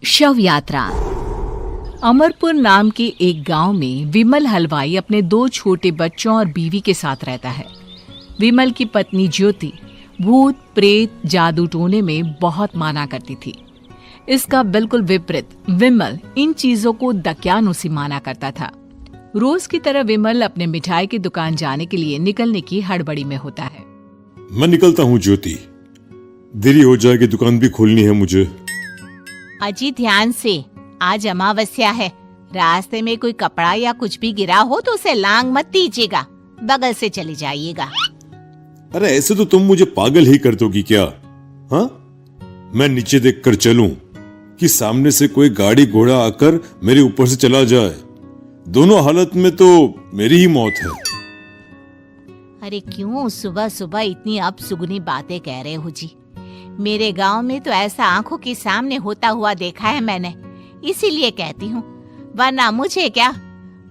शव यात्रा। अमरपुर नाम के एक गांव में विमल हलवाई अपने 2 छोटे बच्चों और बीवी के साथ रहता है। विमल की पत्नी ज्योति भूत प्रेत जादू टोने में बहुत माना करती थी। इसका बिल्कुल विपरीत विमल इन चीजों को दक्यानुसी माना करता था। रोज की तरह विमल अपने मिठाई की दुकान जाने के लिए निकलने की हड़बड़ी में होता है। मैं निकलता हूँ ज्योति, देरी हो जाएगी, दुकान भी खोलनी है मुझे। अजी ध्यान से, आज अमावस्या है। रास्ते में कोई कपड़ा या कुछ भी गिरा हो तो उसे लांग मत दीजिएगा, बगल से चले जाइएगा। अरे ऐसे तो तुम मुझे पागल ही कर दोगी क्या? हाँ, मैं नीचे देखकर चलूं कि सामने से कोई गाड़ी घोड़ा आकर मेरे ऊपर से चला जाए? दोनों हालत में तो मेरी ही मौत है। अरे क्यों सुबह सुबह इतनी अपसुगनी बातें कह रहे हो जी? मेरे गांव में तो ऐसा आंखों के सामने होता हुआ देखा है मैंने, इसीलिए कहती हूँ, वरना मुझे क्या,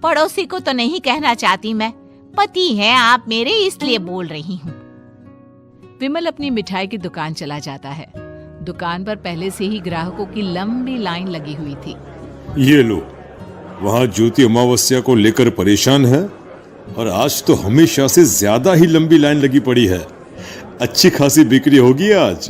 पड़ोसी को तो नहीं कहना चाहती मैं। पति हैं आप मेरे, इसलिए बोल रही हूँ। विमल अपनी मिठाई की दुकान चला जाता है। दुकान पर पहले से ही ग्राहकों की लंबी लाइन लगी हुई थी। ये लो, वहाँ ज्योति अमावस्या को लेकर परेशान है और आज तो हमेशा से ज्यादा ही लंबी लाइन लगी पड़ी है। अच्छी खासी बिक्री होगी आज।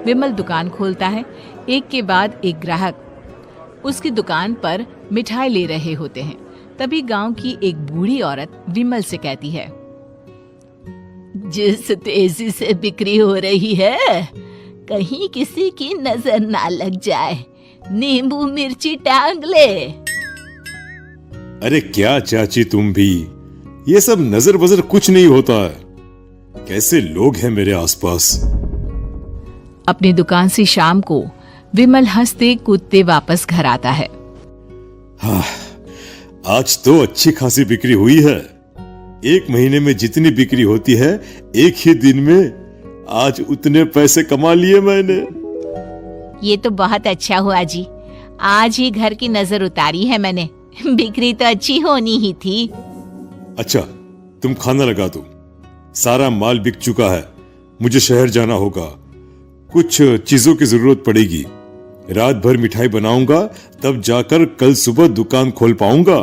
विमल दुकान खोलता है। एक के बाद एक ग्राहक उसकी दुकान पर मिठाई ले रहे होते हैं। तभी गांव की एक बूढ़ी औरत विमल से कहती है, जिस तेजी से बिक्री हो रही है, कहीं किसी की नजर ना लग जाए, नींबू मिर्ची टांग ले। अरे क्या चाची तुम भी, ये सब नजर बजर कुछ नहीं होता है। कैसे लोग हैं मेरे आसपास। अपनी दुकान से शाम को विमल हंसते कूदते वापस घर आता है। हाँ, आज तो अच्छी खासी बिक्री हुई है। एक महीने में जितनी बिक्री होती है, एक ही दिन में आज उतने पैसे कमा लिए मैंने। ये तो बहुत अच्छा हुआ जी, आज ही घर की नजर उतारी है मैंने। बिक्री तो अच्छी होनी ही थी। अच्छा, तुम खाना लगा दो, सारा माल बिक चुका है। मुझे शहर जाना होगा, कुछ चीजों की जरूरत पड़ेगी। रात भर मिठाई बनाऊंगा, तब जाकर कल सुबह दुकान खोल पाऊंगा।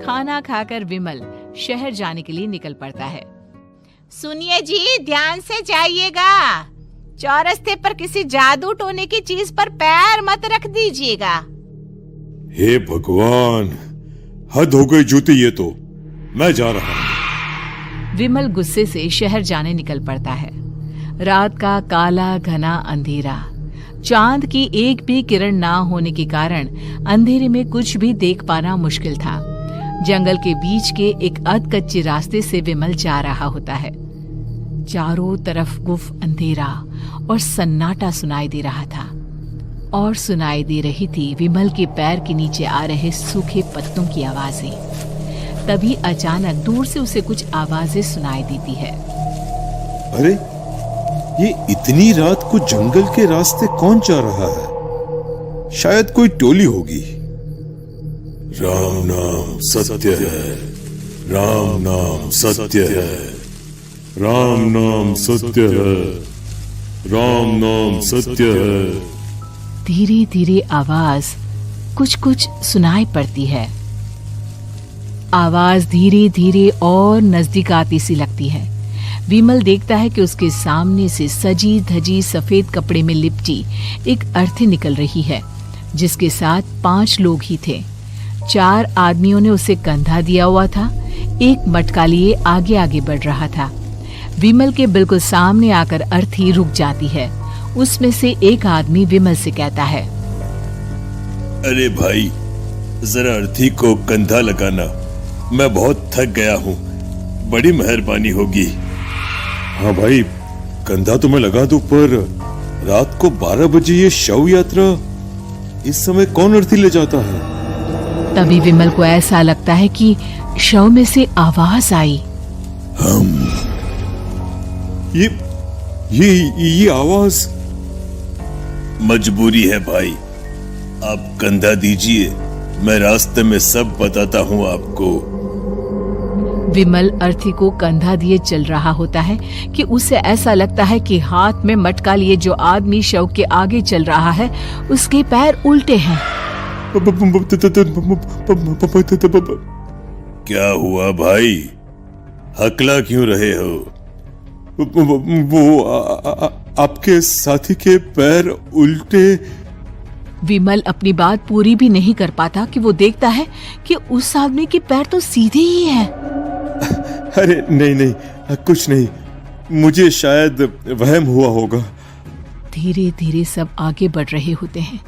खाना खाकर विमल शहर जाने के लिए निकल पड़ता है। सुनिए जी, ध्यान से जाइएगा। चौरस्ते पर किसी जादू टोने की चीज पर पैर मत रख दीजिएगा। हे भगवान, हद हो गई ज्योति, ये तो मैं जा रहा हूं। विमल गुस्से से शहर जाने निकल पड़ता है। रात का काला घना अंधेरा, चांद की एक भी किरण ना होने के कारण अंधेरे में कुछ भी देख पाना मुश्किल था। जंगल के बीच के एक अधकच्चे रास्ते से विमल जा रहा होता है। चारों तरफ गुफ अंधेरा और सन्नाटा सुनाई दे रहा था, और सुनाई दे रही थी विमल के पैर के नीचे आ रहे सूखे पत्तों की आवाजें। तभी अचानक दूर से उसे कुछ आवाजें सुनाई देती है। अरे, ये इतनी रात को जंगल के रास्ते कौन जा रहा है? शायद कोई टोली होगी। राम नाम सत्य है, राम नाम सत्य है, राम नाम सत्य है, राम नाम सत्य है। धीरे धीरे आवाज कुछ कुछ सुनाई पड़ती है। आवाज धीरे धीरे और नजदीक आती सी लगती है। विमल देखता है कि उसके सामने से सजी धजी सफेद कपड़े में लिपटी एक अर्थी निकल रही है, जिसके साथ 5 लोग ही थे। 4 आदमियों ने उसे कंधा दिया हुआ था। एक मटका लिए आगे आगे बढ़ रहा था। विमल के बिल्कुल सामने आकर अर्थी रुक जाती है। उसमें से एक आदमी विमल से कहता है, अरे भाई, जरा अर्थी को कंधा लगाना, मैं बहुत थक गया हूँ, बड़ी मेहरबानी होगी। हाँ भाई, कंधा तो मैं लगा दूं, पर रात को 12 बजे ये शव यात्रा, इस समय कौन अर्थी ले जाता है? तभी विमल को ऐसा लगता है कि शव में से आवाज आई, ये आवाज। मजबूरी है भाई, आप कंधा दीजिए, मैं रास्ते में सब बताता हूँ आपको। विमल अर्थी को कंधा दिए चल रहा होता है कि उसे ऐसा लगता है कि हाथ में मटका लिए जो आदमी शव के आगे चल रहा है उसके पैर उल्टे हैं। क्या हुआ भाई, हकला क्यों रहे हो? वो आपके साथी के पैर उल्टे। विमल अपनी बात पूरी भी नहीं कर पाता कि वो देखता है कि उस आदमी के पैर तो सीधे ही हैं। अरे नहीं, कुछ नहीं, मुझे शायद वहम हुआ होगा। धीरे धीरे सब आगे बढ़ रहे होते हैं।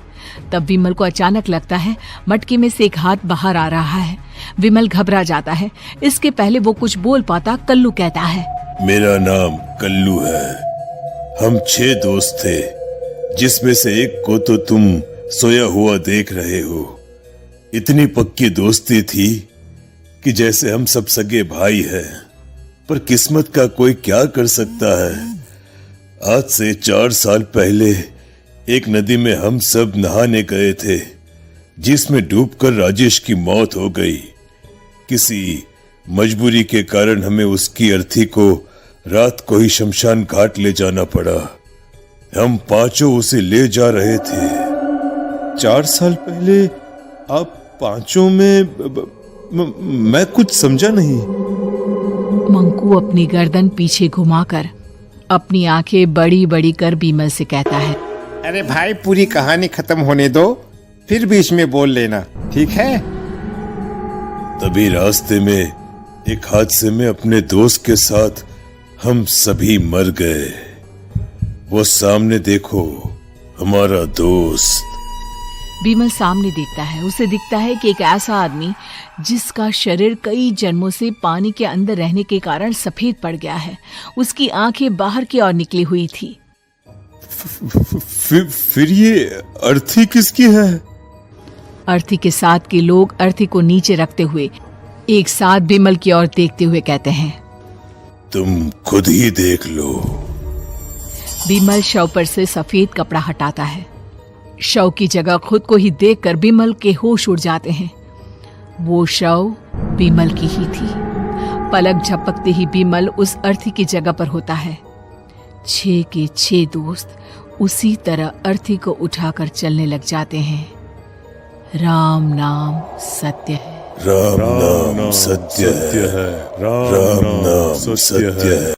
तब विमल को अचानक लगता है मटके में से एक हाथ बाहर आ रहा है। विमल घबरा जाता है। इसके पहले वो कुछ बोल पाता, कल्लू कहता है, मेरा नाम कल्लू है। हम 6 दोस्त थे, जिसमें से एक को तो तुम सोया हुआ देख रहे हो। इतनी पक्की दोस्ती थी कि जैसे हम सब सगे भाई हैं। पर किस्मत का कोई क्या कर सकता है। आज से 4 साल पहले एक नदी में हम सब नहाने गए थे, जिसमें डूबकर राजेश की मौत हो गई। किसी मजबूरी के कारण हमें उसकी अर्थी को रात को ही शमशान घाट ले जाना पड़ा। हम 5 उसे ले जा रहे थे। 4 साल पहले आप 5 में मैं कुछ समझा नहीं। मंकू अपनी गर्दन पीछे घुमाकर अपनी आंखें बड़ी बड़ी कर विमल से कहता है, अरे भाई, पूरी कहानी खत्म होने दो, फिर बीच में बोल लेना, ठीक है? तभी रास्ते में एक हादसे में अपने दोस्त के साथ हम सभी मर गए। वो सामने देखो, हमारा दोस्त। विमल सामने देखता है। उसे दिखता है कि एक ऐसा आदमी जिसका शरीर कई जन्मों से पानी के अंदर रहने के कारण सफेद पड़ गया है। उसकी आंखें बाहर की ओर निकली हुई थी। फिर ये अर्थी किसकी है? अर्थी के साथ के लोग अर्थी को नीचे रखते हुए एक साथ विमल की ओर देखते हुए कहते हैं, तुम खुद ही देख लो। विमल शव पर से सफेद कपड़ा हटाता है। शव की जगह खुद को ही देखकर विमल के होश उड़ जाते हैं। वो शव विमल की ही थी। पलक झपकते ही विमल उस अर्थी की जगह पर होता है। 6 के 6 दोस्त उसी तरह अर्थी को उठाकर चलने लग जाते हैं। राम नाम सत्य है। राम नाम सत्य है। राम नाम सत्य है।